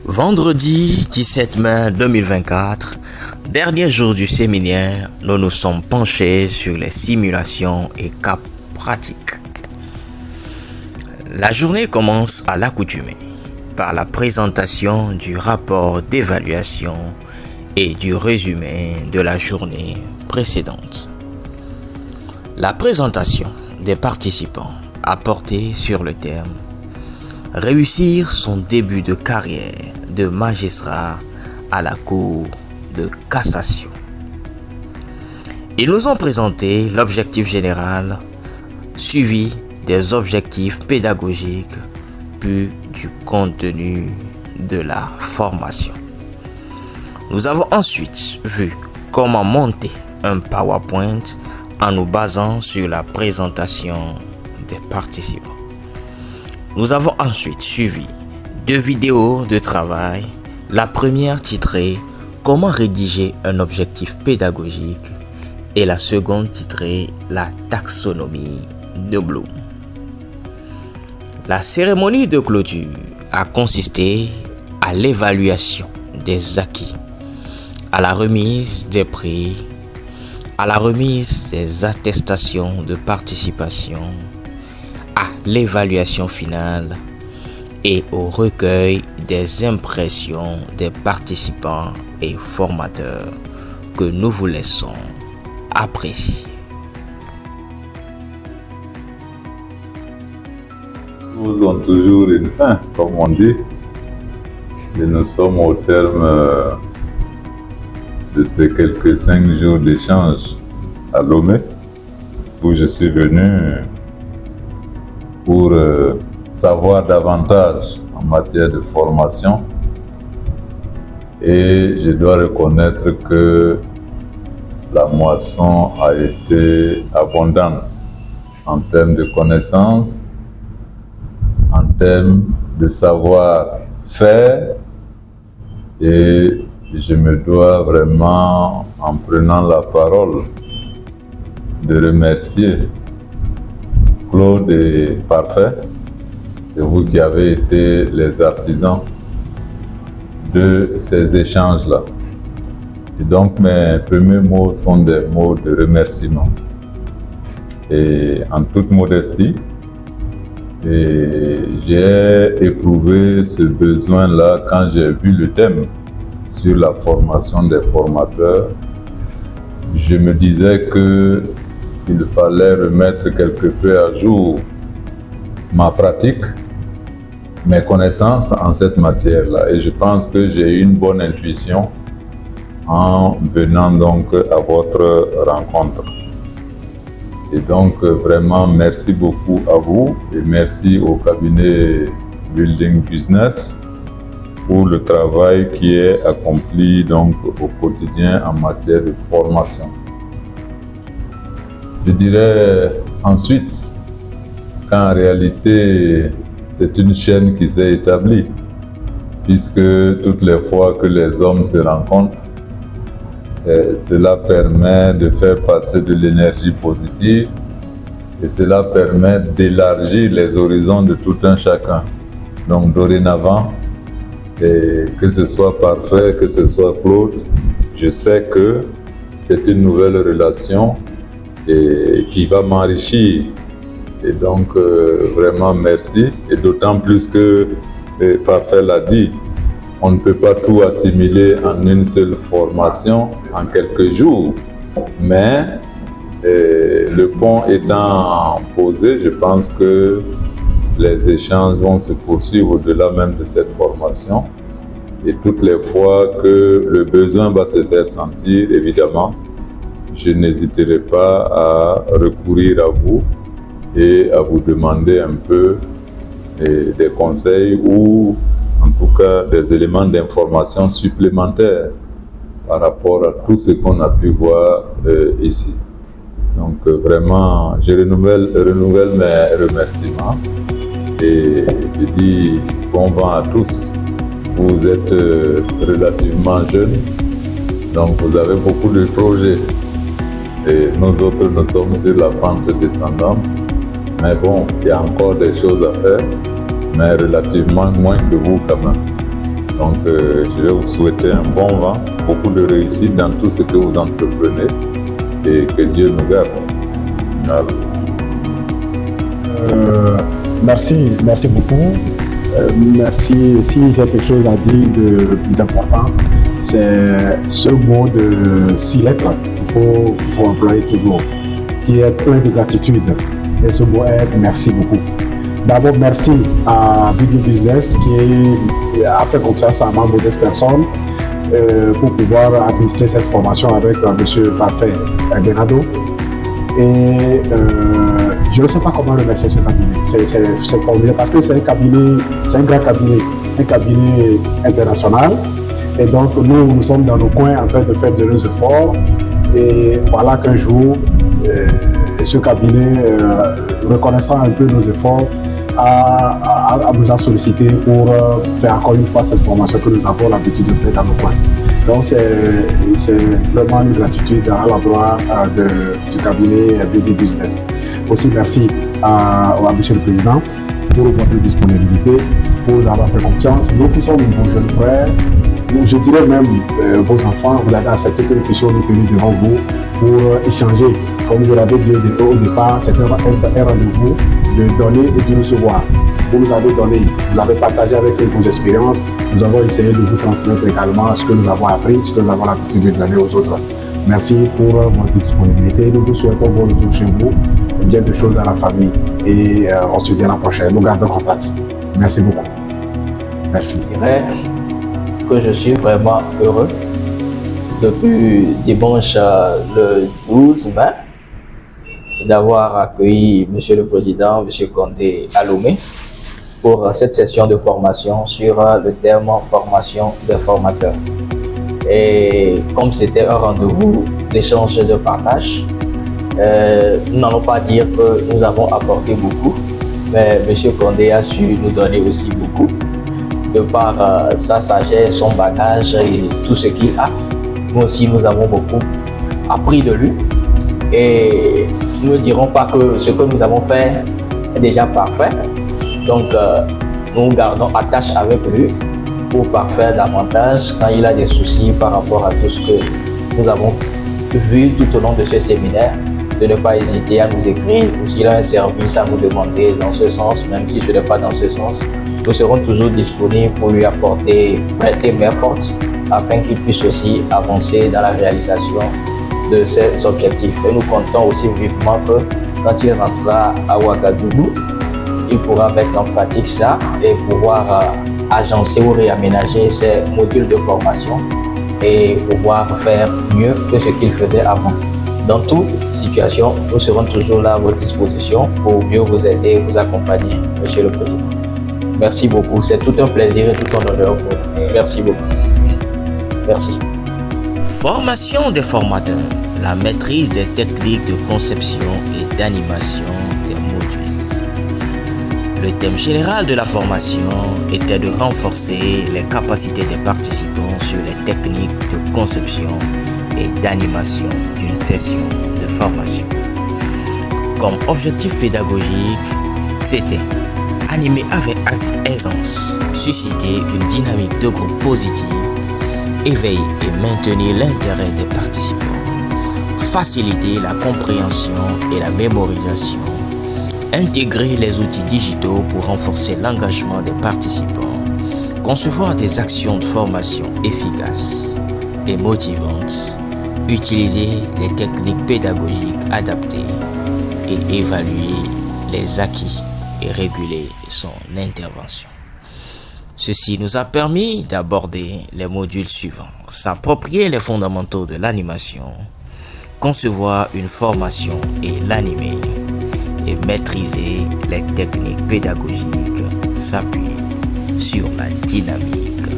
Vendredi 17 mai 2024, dernier jour du séminaire, nous nous sommes penchés sur les simulations et cas pratiques. La journée commence à l'accoutumée par la présentation du rapport d'évaluation et du résumé de la journée précédente. La présentation des participants a porté sur le thème « Réussir son début de carrière de magistrat à la Cour de cassation ». Ils nous ont présenté l'objectif général, suivi des objectifs pédagogiques, puis du contenu de la formation. Nous avons ensuite vu comment monter un PowerPoint en nous basant sur la présentation des participants. Nous avons ensuite suivi 2 vidéos de travail, la première titrée « Comment rédiger un objectif pédagogique » et la seconde titrée « La taxonomie de Bloom ». La cérémonie de clôture a consisté à l'évaluation des acquis, à la remise des prix, à la remise des attestations de participation, à l'évaluation finale et au recueil des impressions des participants et formateurs que nous vous laissons apprécier. Nous ont toujours une fin, comme on dit, et nous sommes au terme de ces quelques 5 jours d'échange à Lomé, où je suis venu pour savoir davantage en matière de formation, et je dois reconnaître que la moisson a été abondante en termes de connaissances, en termes de savoir-faire, et je me dois vraiment, en prenant la parole, de remercier Claude et Parfait, c'est vous qui avez été les artisans de ces échanges-là. Et donc mes premiers mots sont des mots de remerciement. Et en toute modestie, j'ai éprouvé ce besoin-là quand j'ai vu le thème sur la formation des formateurs. Je me disais qu'il fallait remettre quelque peu à jour ma pratique, mes connaissances en cette matière-là. Et je pense que j'ai eu une bonne intuition en venant donc à votre rencontre. Et donc vraiment merci beaucoup à vous et merci au cabinet Building Business pour le travail qui est accompli donc au quotidien en matière de formation. Je dirais ensuite qu'en réalité c'est une chaîne qui s'est établie, puisque toutes les fois que les hommes se rencontrent, cela permet de faire passer de l'énergie positive et cela permet d'élargir les horizons de tout un chacun. Donc dorénavant, que ce soit Parfait, que ce soit Claude, je sais que c'est une nouvelle relation qui va m'enrichir. Et donc vraiment merci, et d'autant plus que Parfait l'a dit, on ne peut pas tout assimiler en une seule formation en quelques jours, mais le pont étant posé, je pense que les échanges vont se poursuivre au-delà même de cette formation, et toutes les fois que le besoin va se faire sentir, évidemment, je n'hésiterai pas à recourir à vous et à vous demander un peu des conseils ou en tout cas des éléments d'information supplémentaires par rapport à tout ce qu'on a pu voir ici. Donc vraiment, je renouvelle mes remerciements et je dis bon vent à tous. Vous êtes relativement jeunes, donc vous avez beaucoup de projets et nous autres, nous sommes sur la pente descendante. Mais bon, il y a encore des choses à faire, mais relativement moins que vous quand même. Donc, je vais vous souhaiter un bon vent, beaucoup de réussite dans tout ce que vous entreprenez et que Dieu nous garde. Voilà. Merci beaucoup. Merci. Si j'ai quelque chose à dire d'important, c'est ce mot de 6 lettres qu'il faut employer toujours, qui est plein de gratitude. Et ce mot est merci beaucoup. D'abord, merci à Video Business qui a fait confiance à ma modeste personne pour pouvoir administrer cette formation avec M. Parfait Bernardo. Et je ne sais pas comment remercier ce cabinet. C'est formidable parce que c'est un grand cabinet, un cabinet international. Et donc nous sommes dans nos coins en train de faire de nos efforts. Et voilà qu'un jour, ce cabinet, reconnaissant un peu nos efforts, nous a sollicité pour faire encore une fois cette formation que nous avons l'habitude de faire dans nos coins. Donc c'est vraiment une gratitude à l'endroit du cabinet BD Business. Aussi merci à M. le Président pour votre disponibilité, pour nous avoir fait confiance. Nous qui sommes vos jeunes frères, je dirais même vos enfants, vous avez accepté que nous puissions nous tenir devant vous pour échanger. Comme je l'avais dit au départ, c'est un rendez-vous de donner et de recevoir. Vous nous avez donné, vous avez partagé avec nous vos expériences. Nous avons essayé de vous transmettre également ce que nous avons appris, ce que nous avons l'habitude de donner aux autres. Merci pour votre disponibilité. Nous vous souhaitons bon retour chez vous, bien de choses à la famille. Et on se dit à la prochaine. Nous gardons contact. Merci beaucoup. Merci. Je dirais que je suis vraiment heureux depuis dimanche le 12 mai d'avoir accueilli M. le Président, M. Condé à Lomé, pour cette session de formation sur le thème formation des formateurs. Et comme c'était un rendez-vous d'échange et de partage, nous n'allons pas dire que nous avons apporté beaucoup, mais M. Condé a su nous donner aussi beaucoup, de par sa sagesse, son bagage et tout ce qu'il a. Nous aussi, nous avons beaucoup appris de lui. Et nous ne dirons pas que ce que nous avons fait est déjà parfait. Donc, nous gardons attache avec lui pour parfaire davantage quand il a des soucis par rapport à tout ce que nous avons vu tout au long de ce séminaire, de ne pas hésiter à nous écrire ou s'il a un service à nous demander dans ce sens, même si ce n'est pas dans ce sens. Nous serons toujours disponibles pour lui prêter main forte afin qu'il puisse aussi avancer dans la réalisation de ses objectifs. Et nous comptons aussi vivement que quand il rentrera à Ouagadougou, il pourra mettre en pratique ça et pouvoir agencer ou réaménager ses modules de formation et pouvoir faire mieux que ce qu'il faisait avant. Dans toute situation, nous serons toujours là à votre disposition pour mieux vous aider et vous accompagner, Monsieur le Président. Merci beaucoup, c'est tout un plaisir et tout un honneur pour vous. Merci beaucoup. Merci. Formation des formateurs, la maîtrise des techniques de conception et d'animation des modules. Le thème général de la formation était de renforcer les capacités des participants sur les techniques de conception et d'animation d'une session de formation. Comme objectif pédagogique, c'était animer avec aisance, susciter une dynamique de groupe positive, éveiller et maintenir l'intérêt des participants, faciliter la compréhension et la mémorisation, intégrer les outils digitaux pour renforcer l'engagement des participants, concevoir des actions de formation efficaces et motivantes, utiliser les techniques pédagogiques adaptées et évaluer les acquis et réguler son intervention. Ceci nous a permis d'aborder les modules suivants: s'approprier les fondamentaux de l'animation, concevoir une formation et l'animer, et maîtriser les techniques pédagogiques, s'appuyer sur la dynamique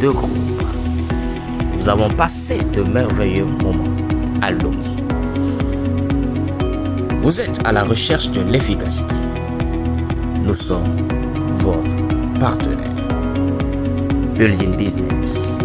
de groupe. Nous avons passé de merveilleux moments à Lomé. Vous êtes à la recherche de l'efficacité. Nous sommes votre partenaire. Building Business.